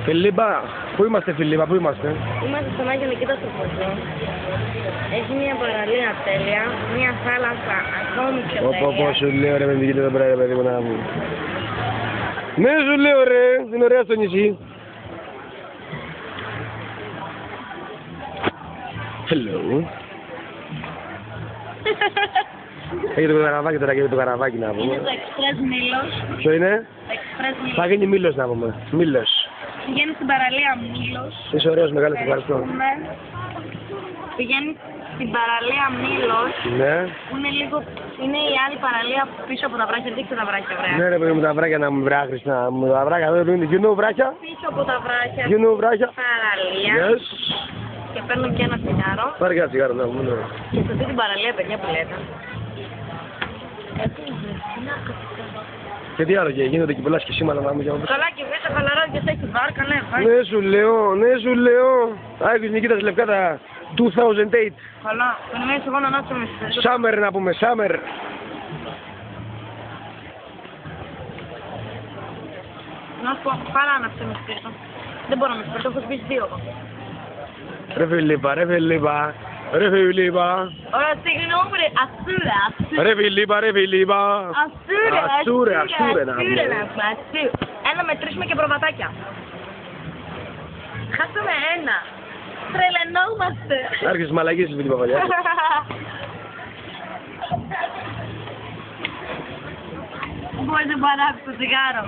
Φιλίππα, πού είμαστε Φιλίππα, πού είμαστε? Είμαστε στον Άγιο Νικήτα στο Ποσό. Έχει μια παραλία τέλεια, μια θάλασσα ακόμη πιο τέλεια. Πω, σου λέω ρε με βγείτε εδώ πέρα ρε παιδί μου να μου. Ναι σου λέω ρε, είναι ωραία στο νησί. Hello. Έχετε το καραβάκι τώρα και έχετε το καραβάκι να πούμε. Είναι το Express Μήλος. Ποιο είναι? Express Μήλος. Θα γίνει Μήλος να πούμε. Μήλος. Πηγαίνει στην παραλία Μήλος. Είσαι ωραίος μεγάλος, ευχαριστώ. Πηγαίνει στην παραλία Μήλος. Ναι. Που είναι η άλλη παραλία πίσω από τα βράχια. Δείξτε τα βράχια, βρέα. Ναι ρε παιδί μου τα βράχια να μου βράχεις να μου τα βράχια. You know βράχια? Πίσω από τα βράχια. You know βράχια? Παραλία. Yes. Και παίρνω και ένα τσιγάρο. Πάρε και ένα τσιγάρο να μου. Και σε αυτή την παραλία, παιδιά που λέτε. Και τι άλλο και γίνονται και πολλά σκησίματα να μου για να Καλά και μέσα χαλαρά και σε έχει βάρκα, ναι. Ναι σου λέω. Άγιος Νικήτας Λευκάτα 2008. Καλά, περιμένεις εγώ να ανάψω με στις Summer να πούμε, summer. Να σου πω, πάρα άναψε με στις δεν μπορώ να με σπίρτω, έχω σβήσει δύο. Ρε Φιλίππα. Ωραία, συγγνώμη ρε, ασούρα. Ρε Φιλίππα. Ασούρε να πούμε. Ένα μετρήσουμε και προβατάκια. Χάσαμε ένα. Τρελαινόμαστε. Άρχισες μαλακίες με την παπαλιά. Μπορείς να παράξεις το τσιγάρο.